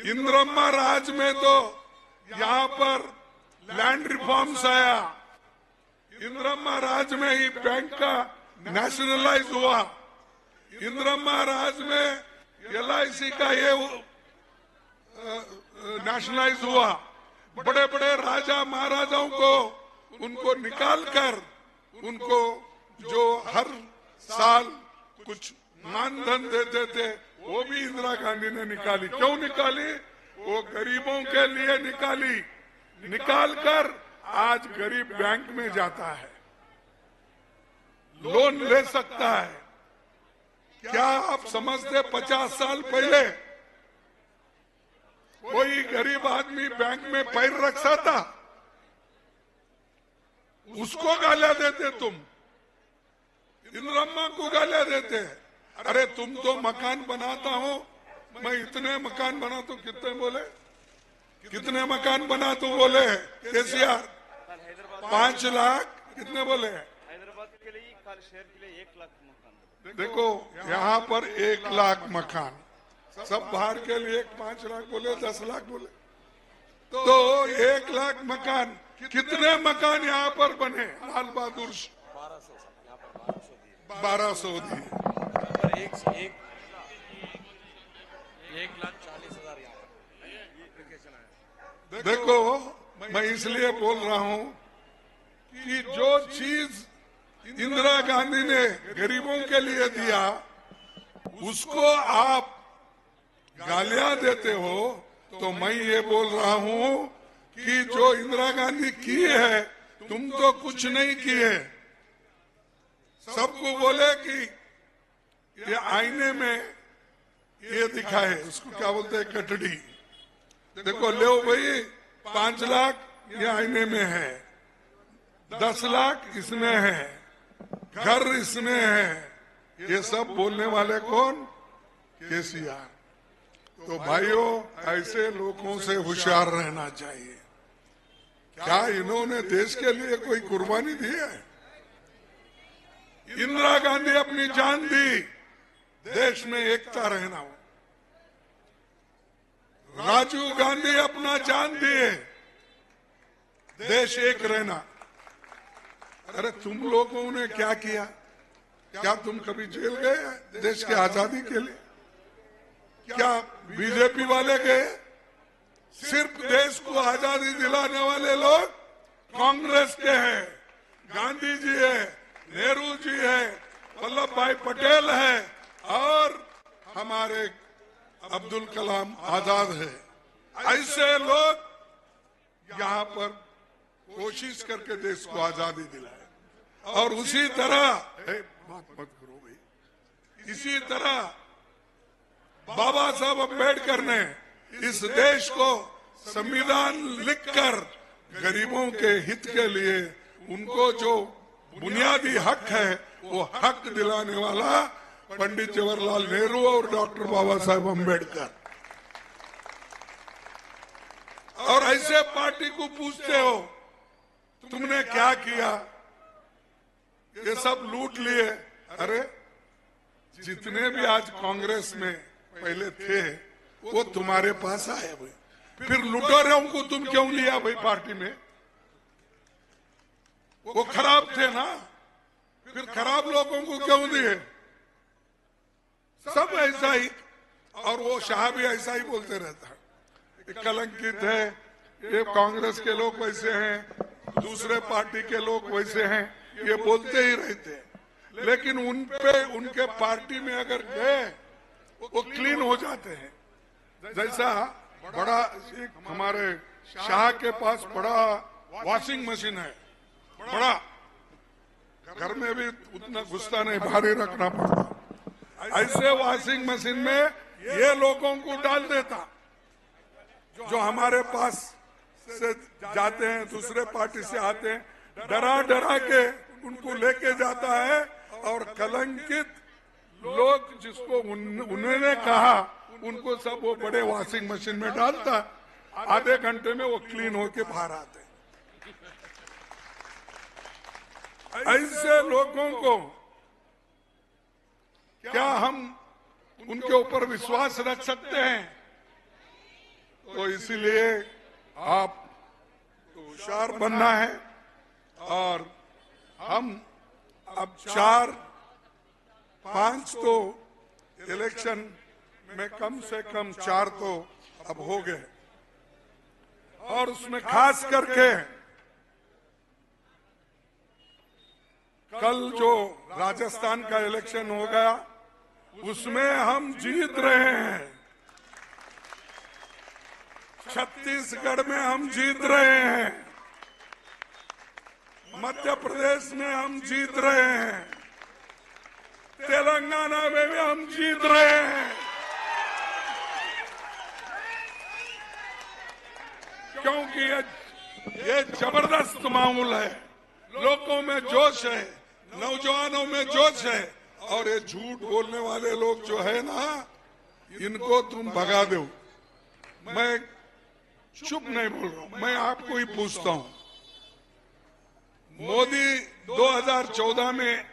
इंदिरम्मा राज में तो यहाँ पर लैंड रिफॉर्म्स आया, इंदिरम्मा राज में ही बैंक का नेशनलाइज हुआ, इंदिरम्मा राज में LIC का ये नेशनलाइज हुआ। बड़े बड़े राजा महाराजाओं को उनको निकाल कर उनको जो हर साल कुछ मानधन देते थे वो भी इंदिरा गांधी ने निकाली। क्यों निकाली? वो गरीबों के लिए निकाली। निकाल कर आज गरीब बैंक में जाता है, लोन ले सकता है। क्या आप समझते 50 साल पहले कोई गरीब आदमी बैंक में पैर रख सकता? उसको गालियां देते तुम, इंदिरम्मा को गालियां देते। अरे तुम तो मकान बनाता हो, मैं इतने मकान बना तो कितने बोले, कितने मकान बना तो बोले KCR 5 लाख, कितने बोले? हैदराबाद के लिए शहर के लिए 1 लाख मकान। देखो यहाँ पर 1 लाख मकान, सब बाहर के लिए 5 लाख बोले, 10 लाख बोले, तो 1 लाख मकान। कितने मकान यहाँ पर बने? लाल बहादुर 1200 दिए, 1,40,000 देखो मैं इसलिए बोल रहा हूँ कि जो चीज इंदिरा गांधी ने गरीबों के लिए दिया उसको आप गालियां देते हो। तो मैं ये बोल रहा हूँ कि जो इंदिरा गांधी की है तुम तो कुछ नहीं किए। सबको बोले कि ये आईने में ये दिखा है, उसको क्या बोलते हैं, कटड़ी। देखो ले भाई 5 लाख ये आईने में है, 10 लाख इसमें है, घर इसमें है। ये सब बोलने वाले कौन? KCR। तो भाइयों ऐसे लोगों से होशियार रहना चाहिए। क्या इन्होंने देश के लिए कोई कुर्बानी दी है? इंदिरा गांधी अपनी जान दी देश में एकता रहना हो, राजीव गांधी अपना जान दिए देश एक रहना। अरे तुम लोगों ने क्या किया? क्या तुम कभी जेल गए देश की आजादी के लिए? क्या बीजेपी वाले गए? सिर्फ देश को आजादी दिलाने वाले लोग कांग्रेस के हैं, गांधी जी है, नेहरू जी है, वल्लभ भाई पटेल है और हमारे अब्दुल कलाम आजाद है। ऐसे लोग यहाँ पर कोशिश करके देश को आजादी दिलाए। और उसी तरह बात मत करो भाई, इसी तरह बाबा साहब अम्बेडकर ने इस देश को संविधान लिखकर गरीबों के हित के लिए उनको जो बुनियादी हक है वो हक दिलाने वाला पंडित जवाहरलाल नेहरू और डॉक्टर बाबा साहब अम्बेडकर। और ऐसे पार्टी को पूछते हो तुमने क्या किया? ये सब लूट लिए। अरे जितने भी आज कांग्रेस में पहले थे वो तुम्हारे पास आए भाई, फिर लुटेरों को तुम क्यों लिया भाई पार्टी में? वो खराब थे ना, फिर खराब लोगों को क्यों दिए? सब ऐसा ही। और वो शाह भी ऐसा ही बोलते रहता है, कलंकित है, ये कांग्रेस के लोग वैसे हैं, दूसरे पार्टी के लोग वैसे हैं, ये बोलते ही रहते हैं। लेकिन उन पे उनके पार्टी में अगर गए वो क्लीन हो जाते हैं। जैसा बड़ा एक हमारे शाह के पास बड़ा वॉशिंग मशीन है, बड़ा, घर में भी उतना गुस्सा नहीं, भारी रखना पड़ता। ऐसे वॉशिंग मशीन में ये लोगों को डाल देता जो हमारे पास से जाते हैं, दूसरे पार्टी से आते हैं, डरा डरा के उनको लेके जाता है। और कलंकित लोग जिसको उन्होंने कहा उनको सब वो बड़े वॉशिंग मशीन में डालता, आधे घंटे में वो क्लीन होके बाहर आते। ऐसे लोगों को क्या हम उनके ऊपर विश्वास रख सकते हैं? तो इसीलिए आप होशियार बनना है और हम अब 4-5 तो इलेक्शन में कम से कम 4 तो अब हो गए और उसमें खास करके कल जो राजस्थान का इलेक्शन हो गया उसमें हम जीत रहे हैं। छत्तीसगढ़ में हम जीत रहे हैं, मध्य प्रदेश में हम जीत रहे हैं, तेलंगाना में भी हम जीत रहे हैं। क्योंकि ये जबरदस्त माहौल है, लोगों में जोश है, नौजवानों में जोश है और ये झूठ बोलने वाले लोग जो है ना, इनको तुम भगा दो। मैं चुप नहीं बोल रहा हूं, मैं आपको ही पूछता हूं। मोदी 2014 में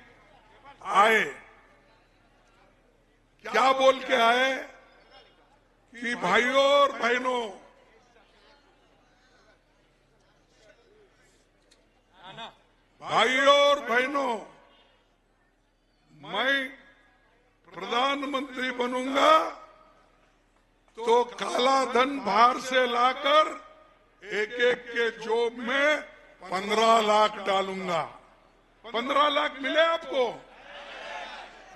आए, क्या बोल के आए कि भाइयों और बहनों, भाइयों और बहनों, मैं प्रधानमंत्री बनूंगा तो काला धन बाहर से लाकर एक एक के जोब में 15 लाख डालूंगा। 15 लाख मिले आपको?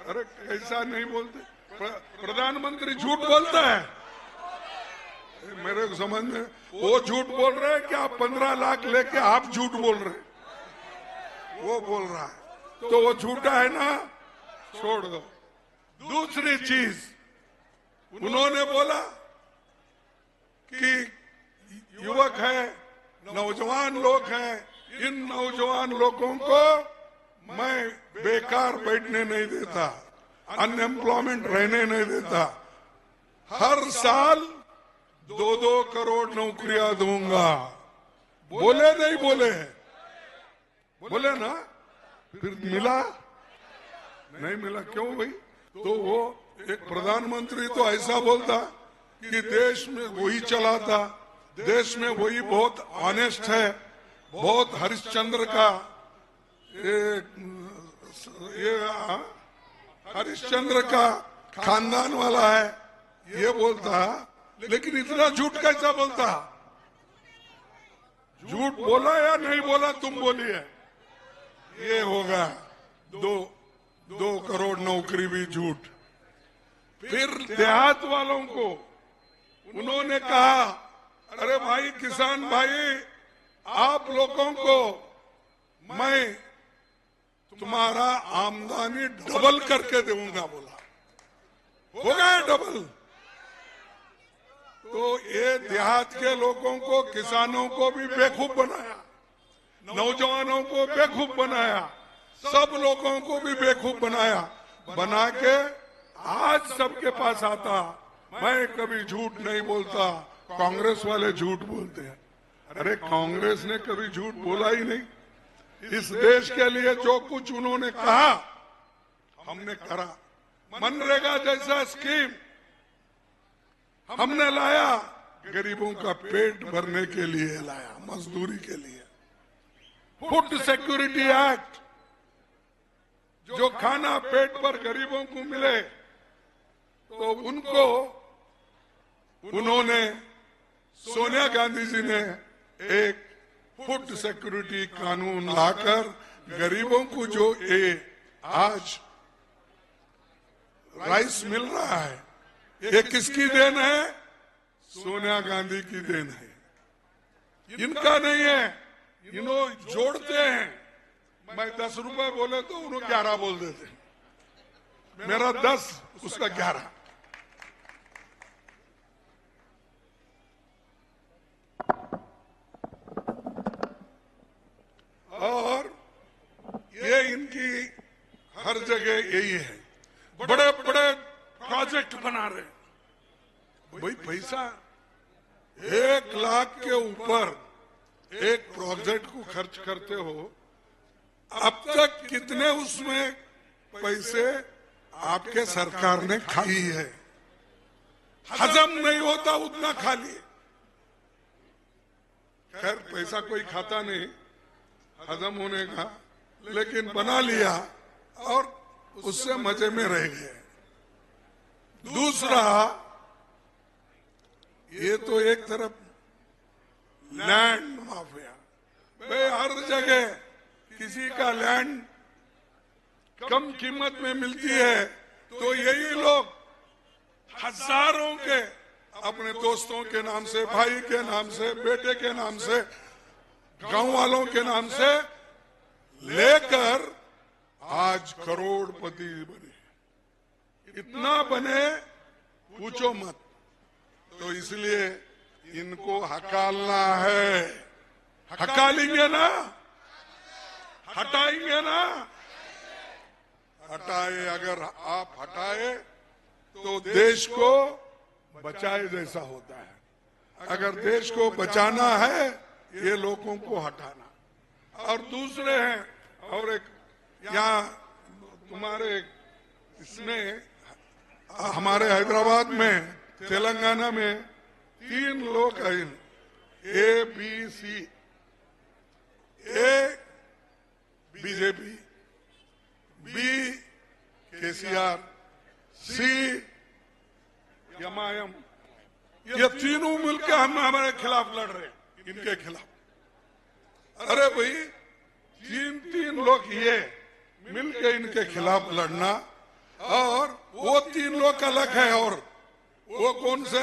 अरे ऐसा नहीं बोलते, प्रधानमंत्री झूठ बोलता है। मेरे समझ में वो झूठ बोल रहे हैं कि आप 15 लाख लेके आप झूठ बोल रहे हैं, वो बोल रहा है तो वो झूठा है ना, छोड़ दो। दूसरी चीज उन्होंने बोला कि युवक है, नौजवान लोग हैं, इन नौजवान लोगों को मैं बेकार बैठने नहीं देता, अनएम्प्लॉयमेंट रहने नहीं देता, हर साल 2-2 करोड़ नौकरियां दूंगा। बोले नहीं बोले? बोले ना, फिर मिला नहीं मिला क्यों भाई? तो वो एक प्रधानमंत्री तो ऐसा बोलता कि देश में वही चलाता, देश में वही बहुत ऑनेस्ट है, बहुत हरिश्चंद्र का ये हरिश्चंद्र का खानदान वाला है, ये बोलता। लेकिन इतना झूठ कैसा बोलता? झूठ बोला या नहीं बोला तुम बोलिए? ये होगा 2 करोड़ नौकरी भी झूठ। फिर देहात वालों को उन्होंने कहा, अरे भाई किसान भाई, आप लोगों को मैं तुम्हारा आमदनी डबल करके दूंगा। बोला हो गया डबल। तो ये देहात के लोगों को, किसानों को भी बेवकूफ बनाया, नौजवानों को बेवकूफ बनाया, सब लोगों को भी बेवकूफ बनाया। बना के आज सबके पास आता, मैं कभी झूठ नहीं बोलता, कांग्रेस वाले झूठ बोलते हैं। अरे कांग्रेस ने कभी झूठ बोला ही नहीं। इस देश के लिए जो कुछ उन्होंने कहा हमने करा। मनरेगा जैसा स्कीम हमने लाया, गरीबों का पेट भरने के लिए लाया, मजदूरी के लिए। फूड सिक्योरिटी एक्ट, जो खाना पेट पर गरीबों को मिले, तो उनको उन्होंने, सोनिया गांधी जी ने एक फूड सिक्योरिटी कानून लाकर गरीबों को जो आज राइस मिल रहा है, ये किसकी देन है? सोनिया गांधी की देन है, इनका नहीं है। इन्हों जोड़ते हैं। मैं 10 रुपए बोले तो उन्होंने 11 बोल देते, मेरा 10 उसका 11। और ये इनकी हर जगह यही है, बड़े बड़े प्रोजेक्ट बना रहे हैं। भाई पैसा 1 लाख के ऊपर एक प्रोजेक्ट को खर्च करते हो, अब तक कितने उसमें पैसे आपके सरकार ने खाई है? हजम नहीं होता उतना खा लिए। खैर पैसा कोई खाता नहीं हजम होने का, लेकिन बना लिया और उससे मजे में रह गए। दूसरा, ये तो एक तरफ लैंड माफिया, भाई हर जगह किसी का लैंड कम कीमत में मिलती है तो यही लोग हजारों के अपने दोस्तों के नाम से, भाई के नाम से, बेटे के नाम से, गांव वालों के नाम से लेकर आज करोड़पति बने। इतना बने पूछो मत। तो इसलिए इनको हकालना है। हकालेंगे ना, हटाएंगे ना। हटाए, अगर आप हटाए तो देश को बचाए जैसा होता है। अगर देश को बचाना है ये लोगों को हटाना। और दूसरे हैं, और एक यहाँ तुम्हारे इसमें हमारे हैदराबाद में, तेलंगाना में 3 लोग हैं, A B C. A BJP, B KCR, C MIM, ये तीनों मिलकर हम हमारे खिलाफ लड़ रहे हैं, इनके खिलाफ। अरे भाई 3 लोग ये मिलकर इनके खिलाफ लड़ना, और वो 3 लोग अलग है। और वो कौन से?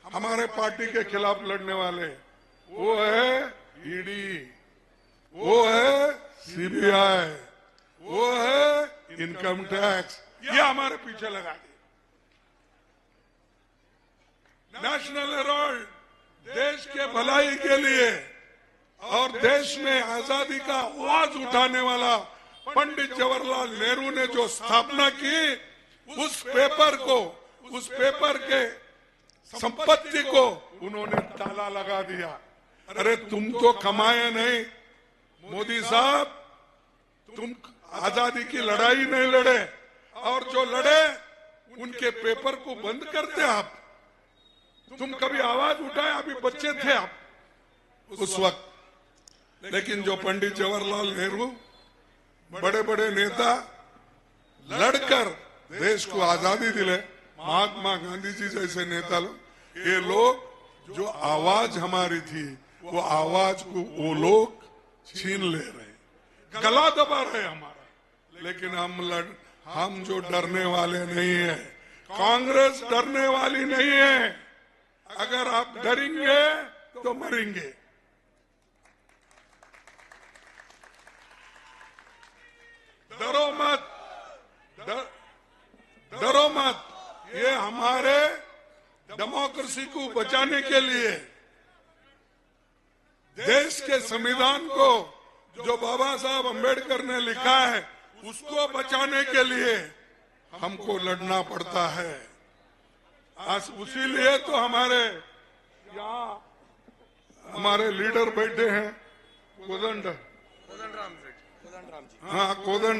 हमारे पार्टी के खिलाफ लड़ने वाले, वो है ईडी, वो है सीबीआई, वो है इनकम टैक्स। ये हमारे पीछे लगा दिए। नेशनल हेराल्ड देश के भलाई के लिए और देश में आजादी का आवाज उठाने वाला पंडित जवाहरलाल नेहरू ने जो स्थापना की, उस पेपर को, उस पेपर के संपत्ति को उन्होंने ताला लगा दिया। अरे तुम तो कमाए नहीं मोदी साहब, तुम आजादी की लड़ाई नहीं लड़े, और जो लड़े उनके पेपर को बंद करते आप। तुम कभी आवाज उठाए? अभी बच्चे थे आप उस वक्त। लेकिन जो पंडित जवाहरलाल नेहरू, बड़े बड़े नेता लड़कर देश को आजादी दिले, महात्मा गांधी जी जैसे नेता लोग, ये लोग जो आवाज हमारी थी, वो आवाज को वो लोग छीन ले रहे, गला दबा रहे हमारा। लेकिन हम जो डरने वाले नहीं है, कांग्रेस डरने वाली नहीं है। अगर आप डरेंगे तो मरेंगे। डरो मत, डरो मत। ये हमारे डेमोक्रेसी को बचाने के लिए, देश के संविधान को जो बाबा साहब अम्बेडकर ने लिखा है, उसको बचाने के लिए हमको लड़ना पड़ता है। आज उसीलिए तो हमारे यहाँ हमारे लीडर बैठे हैं, Kodanda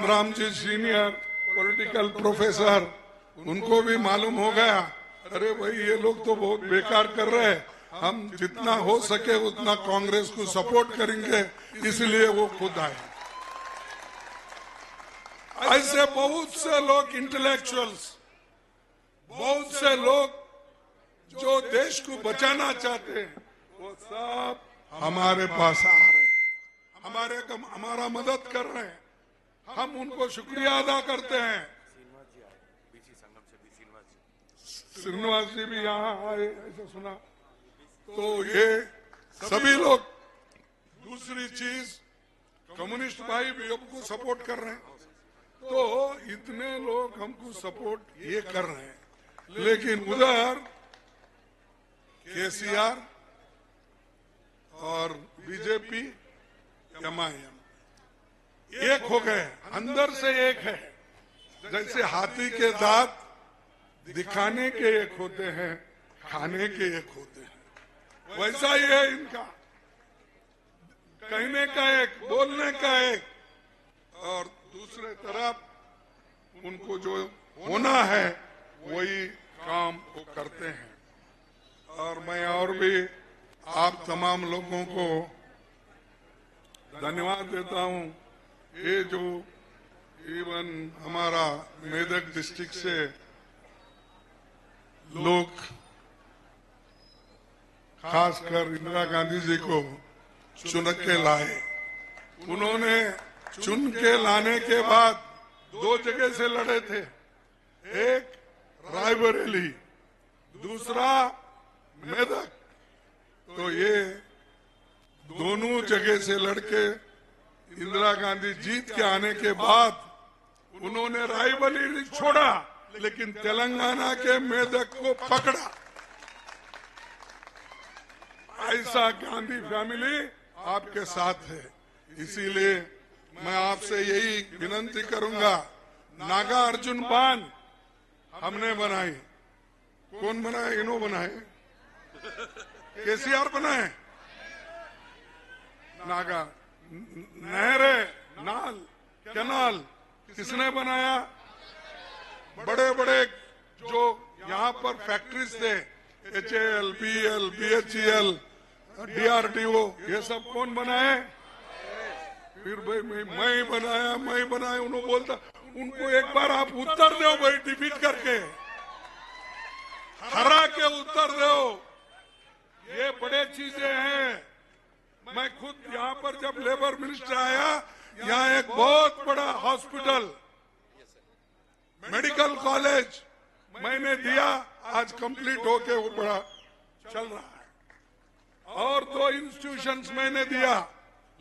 Ram ji senior political professor. उनको भी मालूम हो गया, अरे भाई ये लोग तो बहुत बेकार कर रहे हैं, हम जितना हो सके उतना कांग्रेस को सपोर्ट करेंगे, इसलिए वो खुद आए। ऐसे बहुत से लोग, इंटेलेक्चुअल्स, बहुत से लोग जो देश को बचाना चाहते हैं, वो सब हमारे पास आ रहे हैं, हमारा मदद कर रहे हैं। हम उनको शुक्रिया अदा करते हैं। श्रीनिवास जी भी यहाँ आए, ऐसा सुना। तो ये सभी लोग, दूसरी चीज, कम्युनिस्ट भाई भी हमको सपोर्ट कर रहे हैं। तो इतने लोग हमको सपोर्ट ये कर रहे हैं, लेकिन उधर केसीआर और बीजेपी, एमआईएम एक हो गए, अंदर से एक है। जैसे हाथी के दांत दिखाने के एक होते हैं, खाने के एक होते हैं, वैसा ही है इनका। कहने का एक, बोलने का एक, और दूसरे तरफ उनको जो होना है वही काम वो करते हैं। और मैं और भी आप तमाम लोगों को धन्यवाद देता हूं। ये जो इवन हमारा मेदक डिस्ट्रिक्ट से लोग खासकर इंदिरा गांधी जी को चुन के लाए। उन्होंने चुन के लाने के बाद 2 जगह से लड़े थे, एक रायबरेली, दूसरा मेदक। तो ये दोनों जगह से लड़के इंदिरा गांधी जीत के आने के बाद उन्होंने रायबरेली छोड़ा, लेकिन तेलंगाना के मेदक को पकड़ा। ऐसा गांधी फैमिली आपके साथ है। इसीलिए मैं आपसे यही विनती करूंगा, नागा अर्जुन बांध हमने बनाई। कौन बनाए? इन्हों बनाए, केसीआर बनाए। नागा नहरे, नाल, कैनाल किसने बनाया? बड़े बड़े जो यहाँ पर फैक्ट्रीज थे, HAL, BL, BHEL, DRDO, ये सब कौन बनाए? फिर भाई मैं बनाया। उन्होंने बोलता, उनको एक बार आप उत्तर दो भाई, डिफीट करके हरा के उत्तर दो। ये बड़े चीजें हैं। मैं खुद यहाँ पर जब लेबर मिनिस्टर आया, यहाँ एक बहुत बड़ा हॉस्पिटल, मेडिकल कॉलेज मैंने दिया, आज कंप्लीट होके वो बड़ा चल रहा है। और 2 इंस्टीट्यूशंस मैंने दिया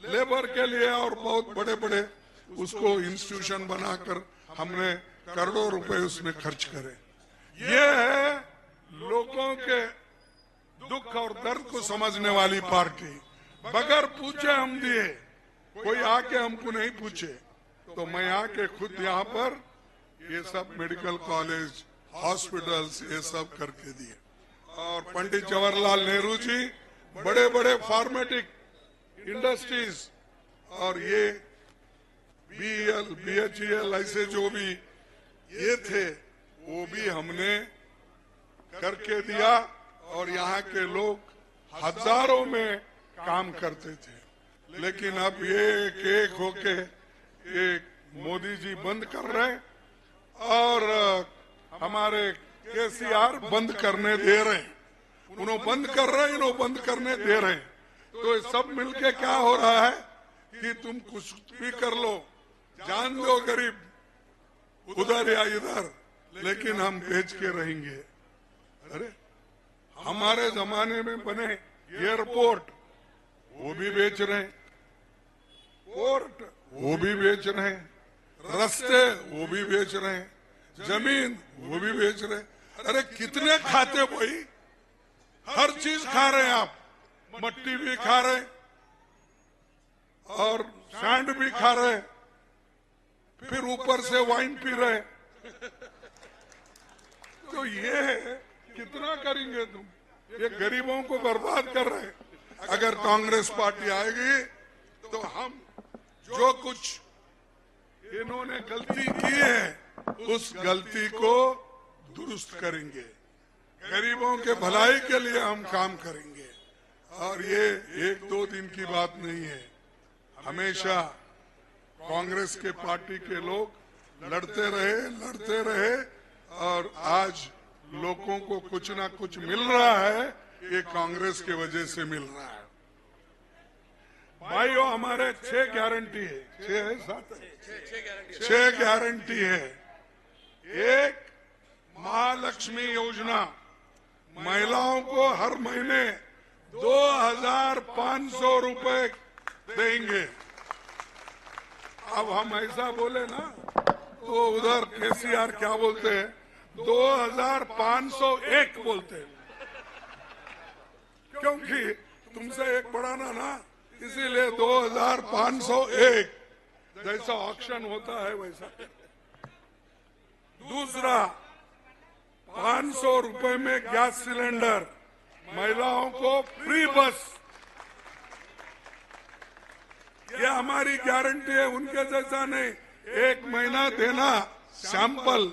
लेबर के लिए, और बहुत बड़े बड़े उसको इंस्टीट्यूशन बनाकर हमने करोड़ों रुपए उसमें खर्च करे। ये है लोगों के दुख और दर्द को समझने वाली पार्टी। बगैर पूछे हम दिए, कोई आके हमको नहीं पूछे। तो मैं आके खुद यहाँ पर ये सब मेडिकल कॉलेज, हॉस्पिटल्स ये सब करके दिए। और पंडित जवाहरलाल नेहरू जी बड़े बड़े फार्मेटिक इंडस्ट्रीज और ये BEL, BHEL ऐसे जो भी ये थे, वो भी हमने करके दिया। और यहाँ के लोग हजारों में काम करते थे। लेकिन अब ये एक होके एक मोदी जी बंद कर रहे और हमारे केसीआर बंद करने दे रहे हैं। उन्होंने बंद कर रहे हैं, इन्होंने बंद करने दे रहे हैं। तो सब मिलके क्या हो रहा है कि तुम कुछ भी कर लो, जान दो गरीब उधर या इधर, लेकिन हम बेच के रहेंगे। अरे हमारे जमाने में बने एयरपोर्ट, वो भी बेच रहे हैं, पोर्ट वो भी बेच रहे हैं, रास्ते वो भी बेच रहे हैं, जमीन वो भी बेच रहे हैं। अरे कितने खाते भाई? हर चीज खा रहे हैं आप, मट्टी भी खा रहे और सैंड भी खा रहे, फिर ऊपर से वाइन पी रहे। तो ये कितना करेंगे तुम? ये गरीबों को बर्बाद कर रहे। अगर कांग्रेस पार्टी आएगी तो हम जो कुछ इन्होंने गलती की है उस गलती को दुरुस्त करेंगे, गरीबों के भलाई के लिए हम काम करेंगे। और ये 1-2 दिन की बात नहीं है, हमेशा कांग्रेस के पार्टी के लोग लड़ते रहे और आज लोगों को कुछ ना कुछ मिल रहा है, ये कांग्रेस के वजह से मिल रहा है। भाइयों, हमारे 6 गारंटी है, 6 है 7 है, 6 गारंटी है। एक महालक्ष्मी योजना, महिलाओं को हर महीने 2500 रुपए देंगे। अब हम ऐसा बोले ना तो उधर केसीआर क्या बोलते हैं, 2501 बोलते हैं, क्योंकि तुमसे एक बढ़ाना ना, इसीलिए 2501 जैसा ऑक्शन होता है वैसा। दूसरा, 500 रुपए में गैस सिलेंडर, महिलाओं को फ्री बस। ये हमारी गारंटी है, उनके जैसा नहीं। 1 महीना देना सैंपल,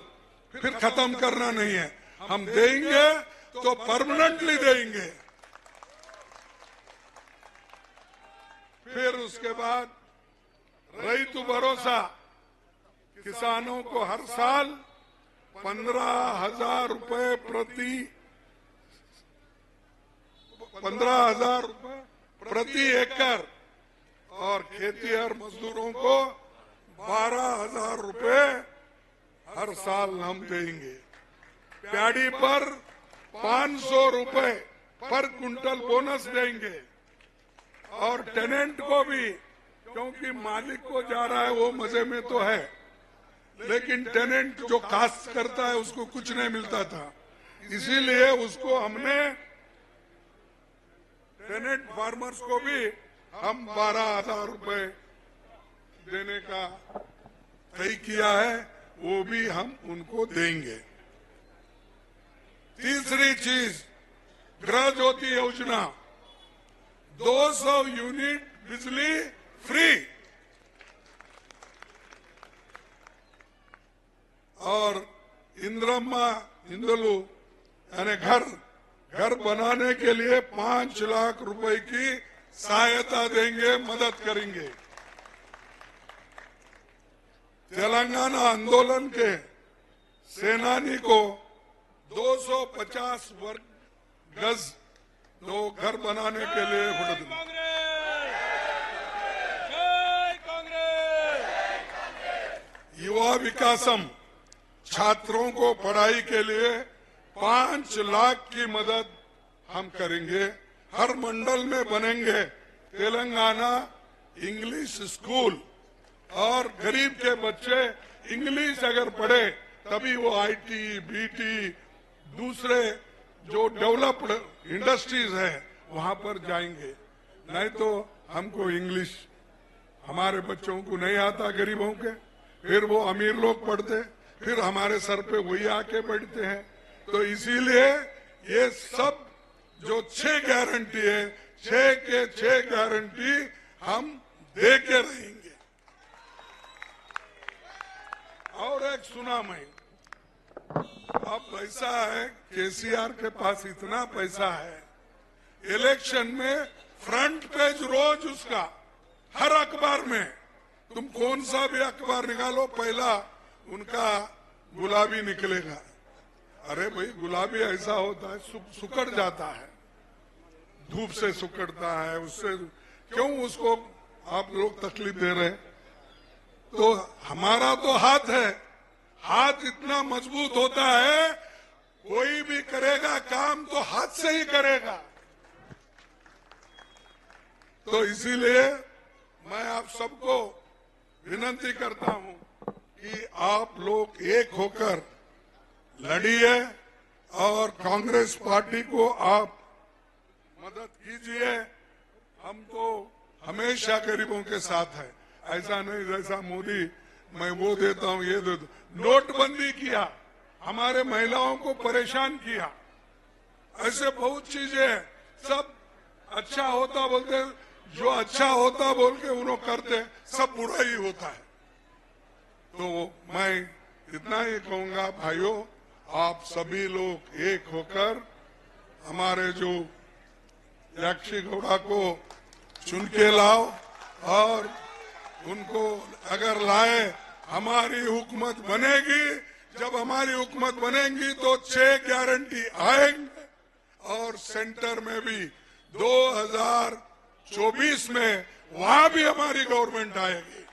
फिर खत्म करना नहीं है। हम देंगे तो परमानेंटली देंगे। फिर उसके बाद रैतु भरोसा, किसानों को हर साल 15,000 रुपए प्रति एकड़ और खेतीहर मजदूरों को 12,000 रुपए हर साल हम देंगे। प्याड़ी पर 500 रुपए पर कुंटल बोनस देंगे और टेनेंट को भी, क्योंकि मालिक को जा रहा है वो मजे में तो है, लेकिन टेनेंट जो कास्ट करता है उसको कुछ नहीं मिलता था, इसीलिए उसको हमने टेनेंट फार्मर्स को भी हम 12,000 रुपए देने का तय किया है, वो भी हम उनको देंगे। तीसरी चीज, गृह ज्योति योजना, 200 यूनिट बिजली फ्री और इंदलू यानी घर बनाने के लिए 5 लाख रुपए की सहायता देंगे, मदद करेंगे। तेलंगाना आंदोलन के सेनानी को 250 वर्ग गज तो घर बनाने के लिए जय कांग्रेस। युवा विकासम, छात्रों को पढ़ाई के लिए 5 लाख की मदद हम करेंगे। हर मंडल में बनेंगे तेलंगाना इंग्लिश स्कूल और गरीब के बच्चे इंग्लिश अगर पढ़े तभी वो आईटी, बीटी, दूसरे जो डेवलप्ड इंडस्ट्रीज है वहां पर जाएंगे। नहीं तो हमको इंग्लिश हमारे बच्चों को नहीं आता, गरीबों के, फिर वो अमीर लोग पढ़ते, फिर हमारे सर पे वही आके बैठते हैं। तो इसीलिए ये सब जो 6 गारंटी है, 6 के 6 गारंटी हम दे के रहेंगे। और एक सुना मैं, अब ऐसा है केसीआर के पास इतना पैसा है, इलेक्शन में फ्रंट पेज रोज उसका, हर अखबार में, तुम कौन सा भी अखबार निकालो पहला उनका गुलाबी निकलेगा। अरे भाई गुलाबी ऐसा होता है सुकड़ जाता है, धूप से सुकड़ता है, उससे क्यों उसको आप लोग तकलीफ दे रहे? तो हमारा तो हाथ है, हाथ इतना मजबूत होता है, कोई भी करेगा काम तो हाथ से ही करेगा। तो इसीलिए मैं आप सबको विनती करता हूं कि आप लोग एक होकर लड़िए और कांग्रेस पार्टी को आप मदद कीजिए। हम तो हमेशा गरीबों के साथ है, ऐसा नहीं जैसा मोदी मैं वो देता हूं ये दे दो। नोटबंदी किया, हमारे महिलाओं को परेशान किया, ऐसे बहुत चीजें, सब अच्छा होता बोलते, जो अच्छा होता बोल के उन्होंने करते, सब बुरा ही होता है। तो मैं इतना ही कहूंगा भाइयों, आप सभी लोग एक होकर हमारे जो याक्षी गौड़ा को चुन के लाओ और उनको अगर लाए, हमारी हुकूमत बनेगी। जब हमारी हुकूमत बनेगी तो 6 गारंटी आएंगे और सेंटर में भी 2024 में वहां भी हमारी गवर्नमेंट आएगी।